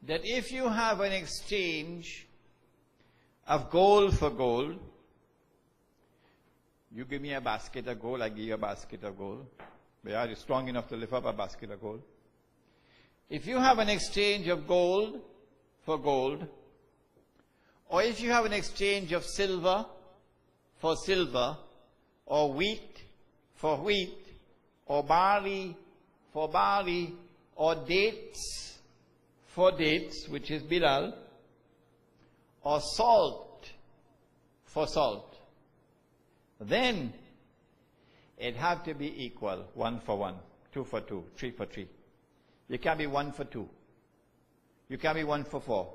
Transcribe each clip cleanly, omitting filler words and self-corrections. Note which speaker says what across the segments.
Speaker 1: that if you have an exchange of gold for gold, you give me a basket of gold, I give you a basket of gold. But are you strong enough to lift up a basket of gold? If you have an exchange of gold for gold, or if you have an exchange of silver for silver, or wheat for wheat, or barley for barley, or dates for dates, which is bilal, or salt for salt, then it have to be equal, 1 for 1, 2 for 2, 3 for 3. You can't be 1 for 2. You can't be 1 for 4.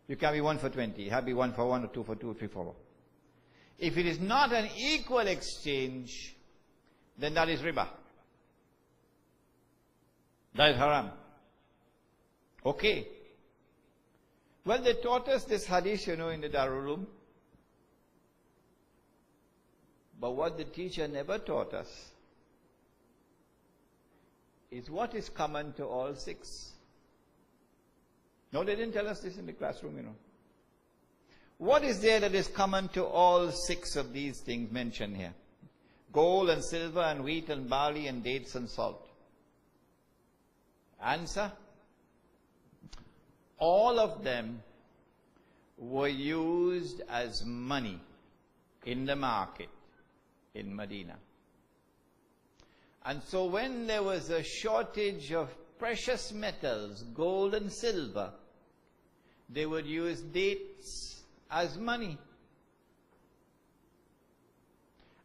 Speaker 1: You can't be 1 for 20. You have to be 1 for 1, or 2 for 2, or 3 for 4. If it is not an equal exchange, then that is riba. That is haram. Okay. Well, they taught us this hadith, in the Darul Uloom. But what the teacher never taught us is what is common to all 6. No, they didn't tell us this in the classroom, What is there that is common to all 6 of these things mentioned here? Gold and silver and wheat and barley and dates and salt. Answer? All of them were used as money in the market in Medina. And so when there was a shortage of precious metals, gold and silver, they would use dates as money.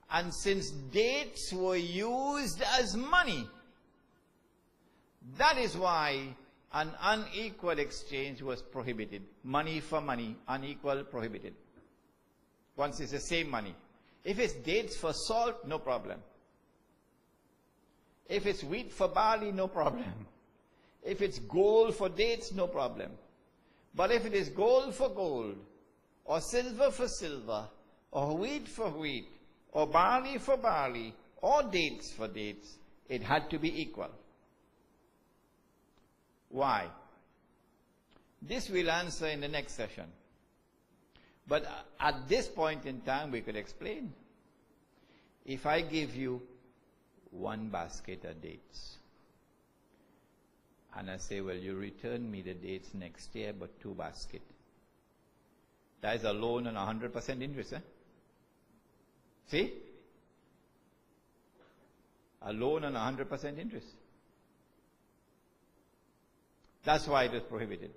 Speaker 1: And since dates were used as money, that is why an unequal exchange was prohibited. Money for money, unequal, prohibited. Once it's the same money. If it's dates for salt, no problem. If it's wheat for barley, no problem. If it's gold for dates, no problem. But if it is gold for gold, or silver for silver, or wheat for wheat, or barley for barley, or dates for dates, it had to be equal. Why? This we'll answer in the next session. But at this point in time, we could explain. If I give you 1 basket of dates, and I say, well, you return me the dates next year, but 2 baskets. That is a loan on 100% interest, eh? See? A loan on 100% interest. That's why it was prohibited.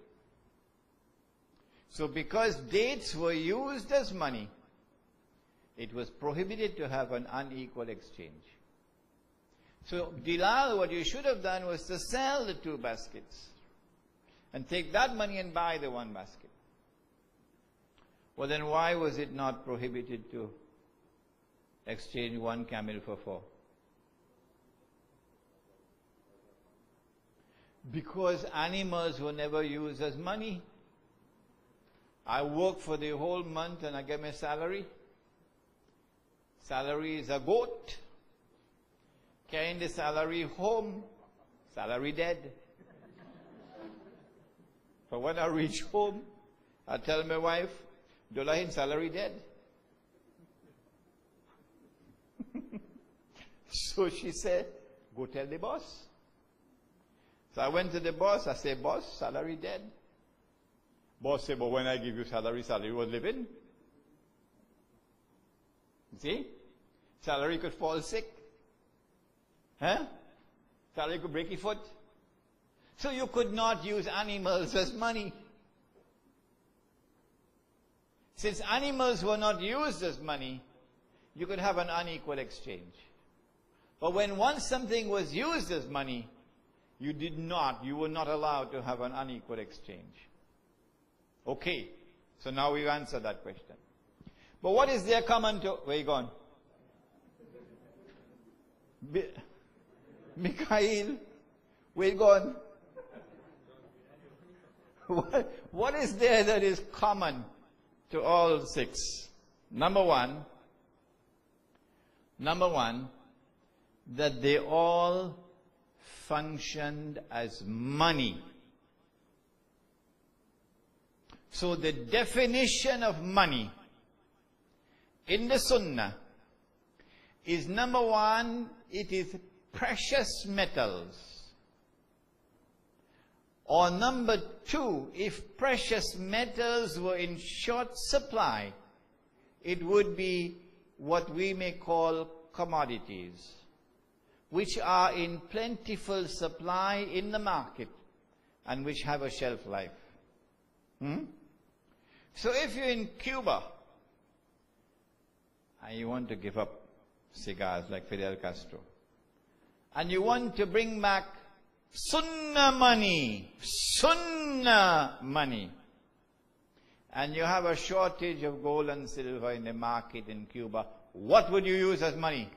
Speaker 1: So because dates were used as money, it was prohibited to have an unequal exchange. So Dilal, what you should have done was to sell the 2 baskets and take that money and buy the 1 basket. Well, then why was it not prohibited to exchange 1 camel for 4? Because animals were never used as money. I work for the whole month and I get my salary. Salary is a goat. Carrying the salary home, salary dead. But when I reach home, I tell my wife, Dolahin, salary dead. So she said, go tell the boss. So I went to the boss, I said, boss, salary dead. Boss said, but when I give you salary, salary was living. See? Salary could fall sick. Huh? Salary could break your foot. So you could not use animals as money. Since animals were not used as money, you could have an unequal exchange. But when once something was used as money, you were not allowed to have an unequal exchange. Okay, so now we've answered that question. But what is there common to... Where you gone? Mikhail, where you gone? What is there that is common to all 6? Number one, that they all functioned as money So the definition of money in the Sunnah is, number one, it is precious metals. Or number two, if precious metals were in short supply, it would be what we may call commodities, which are in plentiful supply in the market and which have a shelf life. So if you're in Cuba and you want to give up cigars like Fidel Castro, and you want to bring back Sunnah money, and you have a shortage of gold and silver in the market in Cuba, what would you use as money?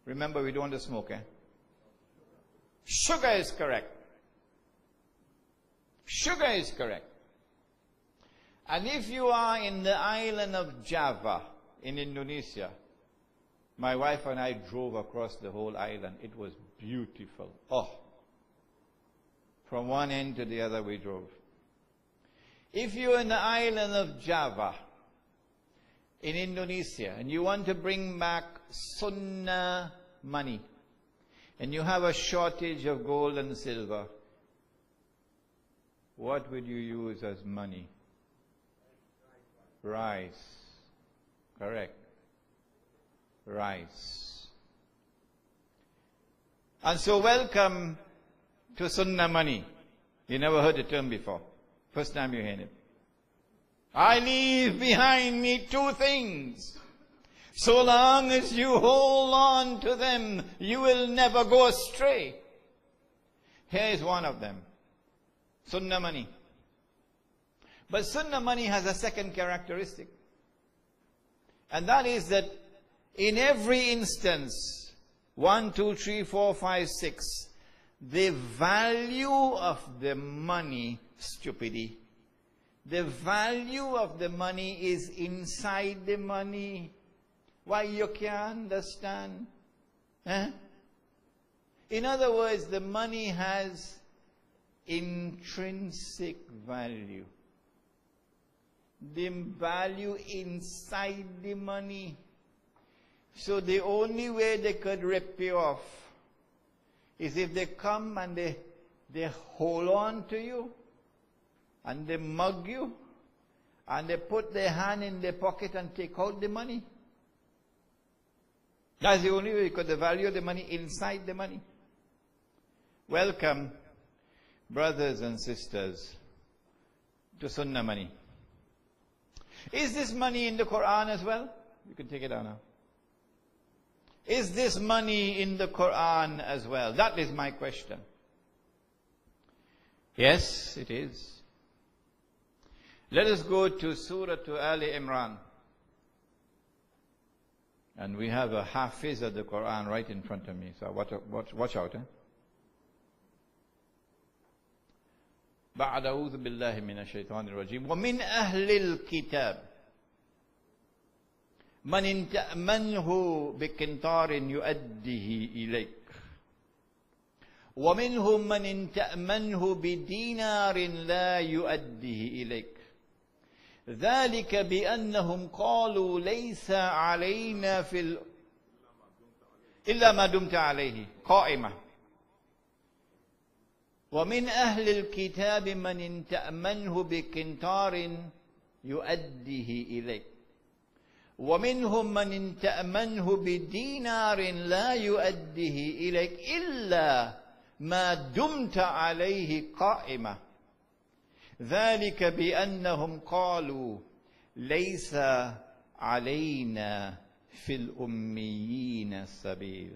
Speaker 1: Remember, we don't want to smoke, eh? Sugar is correct. Sugar is correct. And if you are in the island of Java in Indonesia, my wife and I drove across the whole island. It was beautiful. Oh, from one end to the other we drove. If you're in the island of Java in Indonesia and you want to bring back Sunnah money and you have a shortage of gold and silver, what would you use as money? Rice. Correct. Rice. And so welcome to Sunnah money. You never heard the term before. First time you heard it. I leave behind me two things. So long as you hold on to them, you will never go astray. Here is one of them. Sunnah money. But Sunnah money has a second characteristic. And that is that in every instance, 1, 2, 3, 4, 5, 6, the value of the money, stupidity, the value of the money is inside the money. Why, you can't understand? Eh? In other words, the money has intrinsic value. The value inside the money. So the only way they could rip you off is if they come and they hold on to you and they mug you and they put their hand in their pocket and take out the money. That's the only way, because the value of the money inside the money. Welcome, brothers and sisters, to Sunnah money. Is this money in the Quran as well? You can take it down now. Is this money in the Quran as well? That is my question. Yes, it is. Let us go to Surah Ali Imran. And we have a hafiz of the Quran right in front of me. So watch out. بعد أعوذ بالله من الشيطان الرجيم ومن أهل الكتاب من تأمنه بقنطار يؤديه إليك ومنهم من تأمنه بدينار لا يؤديه إليك ذلك بأنهم قالوا ليس علينا إلا ما دمت عليه قائمة ومن أهل الكتاب من تأمنه بقنطار يؤديه إليك ومنهم من تأمنه بدينار لا يؤديه إليك إلا ما دمت عليه قائمة ذلك بأنهم قالوا ليس علينا في الأميين سبيل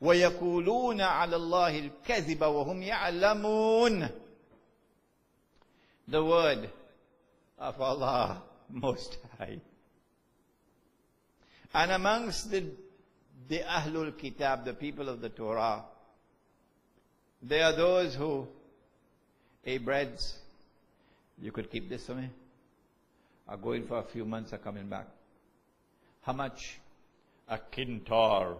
Speaker 1: ويقولون على الله الكذب وهم يعلمون. The word of Allah Most High. And amongst the Ahlul Kitab, the people of the Torah, there are those who, hey, breads, you could keep this for me? Are going for a few months, are coming back. How much? A quintar.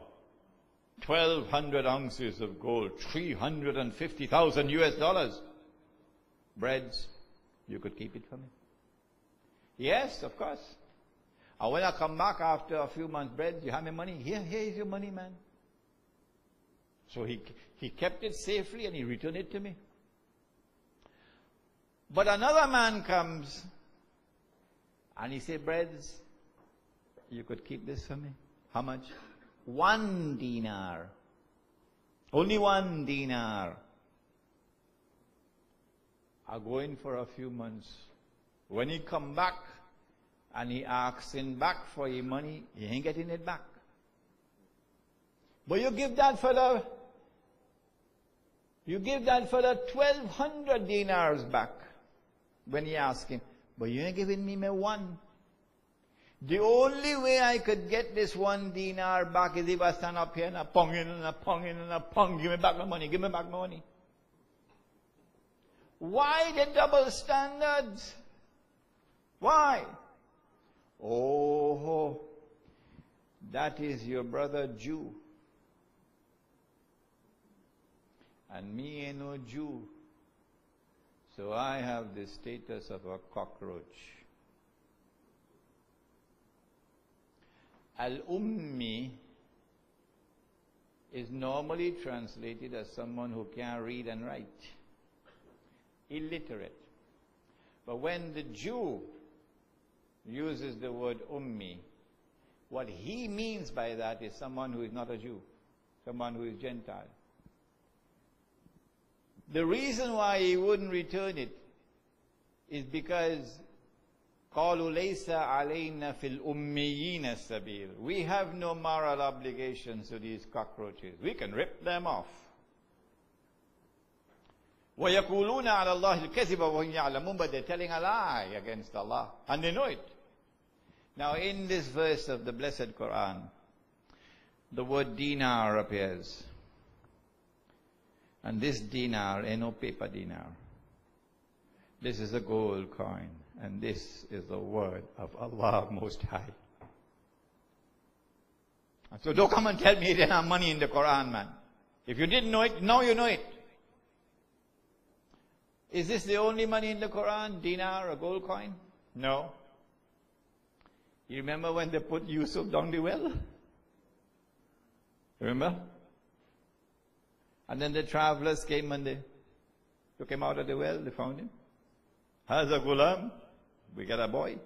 Speaker 1: 1,200 ounces of gold. $350,000 US. Breads. You could keep it for me. Yes, of course. And when I come back after a few months, bread, you have my money? Here is your money, man. So he kept it safely and he returned it to me. But another man comes and he said, breads, you could keep this for me. How much? 1 dinar. Only 1 dinar. I go in for a few months. When he come back and he asks him back for your money, he ain't getting it back. But you give that fella 1,200 dinars back when he asked him. But you ain't giving me my 1. The only way I could get this 1 dinar back is if I stand up here and I pong in and I pong in and I pong. Give me back my money. Give me back my money. Why the double standards? Why? Oh, that is your brother Jew. And me ain't no Jew. So I have the status of a cockroach. Al-Ummi is normally translated as someone who can't read and write. Illiterate. But when the Jew uses the word Ummi, what he means by that is someone who is not a Jew, someone who is Gentile. The reason why he wouldn't return it is because قَالُوا لَيْسَ عَلَيْنَا فِي الْأُمِّيِّينَ السَّبِيلُ. We have no moral obligations to these cockroaches. We can rip them off. وَيَقُولُونَ عَلَى اللَّهِ الْكَذِبَ وَهُمْ يَعْلَمُونَ. But they're telling a lie against Allah. And they know it. Now in this verse of the blessed Quran, the word dinar appears. And this dinar ain't no paper dinar. This is a gold coin. And this is the word of Allah Most High. So don't come and tell me there's not money in the Quran, man. If you didn't know it, now you know it. Is this the only money in the Quran? Dinar, a gold coin? No. You remember when they put Yusuf down the well? Remember? And then the travelers came and they took him out of the well. They found him. Haza Ghulam. We got a boy.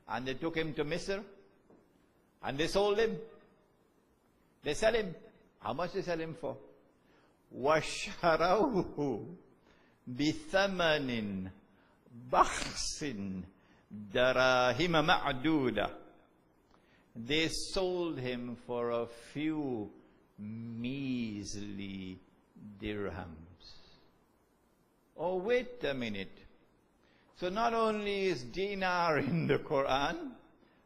Speaker 1: And they took him to Misr. And they sold him. They sell him. How much they sell him for? وَشَرَوْهُ بِثَمَنٍ بَخْسٍ دَرَاهِمَ مَعْدُودَةٍ. They sold him for a few measly dirhams. Oh, wait a minute. So not only is dinar in the Quran,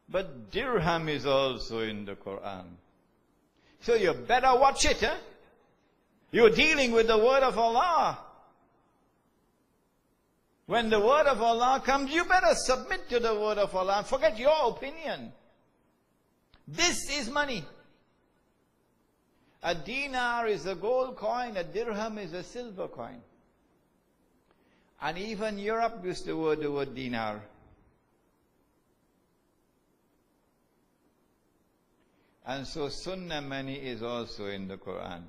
Speaker 1: but dirham is also in the Quran. So you better watch it, huh? You're dealing with the word of Allah. When the word of Allah comes, you better submit to the word of Allah and forget your opinion. This is money. A dinar is a gold coin, a dirham is a silver coin. And even Europe used the word dinar. And so sunnah money is also in the Quran.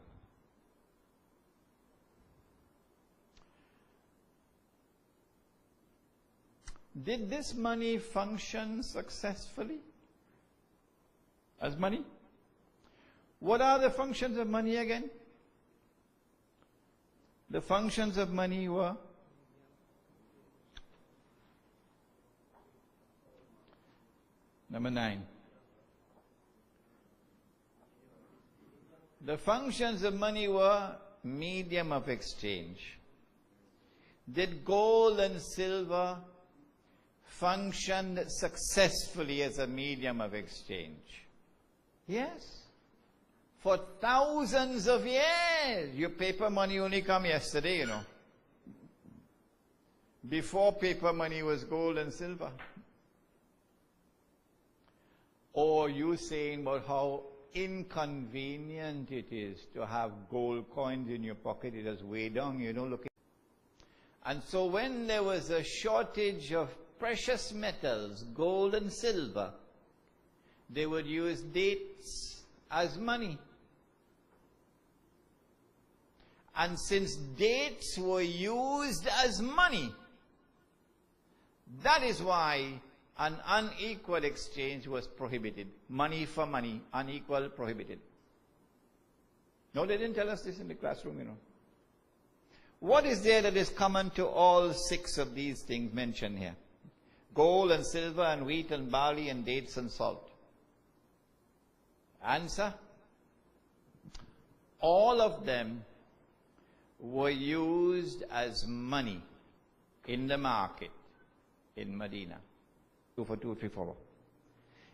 Speaker 1: Did this money function successfully as money? What are the functions of money again? The functions of money were number 9. The functions of money were medium of exchange. Did gold and silver function successfully as a medium of exchange? Yes. For thousands of years. Your paper money only come yesterday, you know. Before paper money was gold and silver. Or you saying about how inconvenient it is to have gold coins in your pocket. It is way down, you don't look at it. And so when there was a shortage of precious metals, gold and silver, they would use dates as money. And since dates were used as money, that is why an unequal exchange was prohibited. Money for money, unequal, prohibited. No, they didn't tell us this in the classroom, you know. What is there that is common to all 6 of these things mentioned here? Gold and silver and wheat and barley and dates and salt. Answer? All of them were used as money in the market in Medina. 2 for 2, 3 for 4.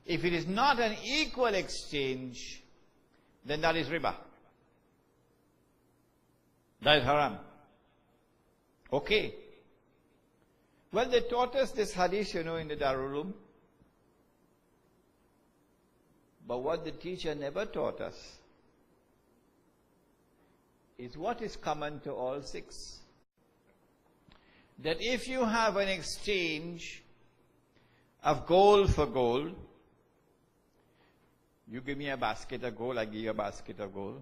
Speaker 1: If it is not an equal exchange, then that is riba. That is haram. Okay. Well, they taught us this hadith, you know, in the Darul Uloom. But what the teacher never taught us is what is common to all 6. That if you have an exchange of gold for gold, you give me a basket of gold, I give you a basket of gold.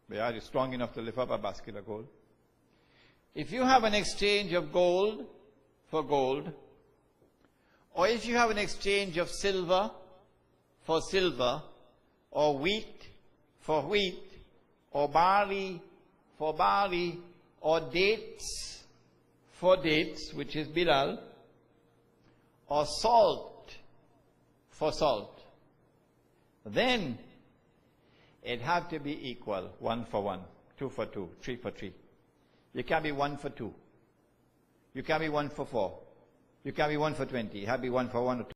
Speaker 1: But are you strong enough to lift up a basket of gold? If you have an exchange of gold for gold, or if you have an exchange of silver for silver, or wheat for wheat, or barley for barley, or dates for dates, which is bilal, or salt for salt, then it had to be equal, 1 for 1, 2 for 2, 3 for 3. You can't be 1 for 2. You can't be 1 for 4. You can't be 1 for 20. You have to be 1 for 1 or 2.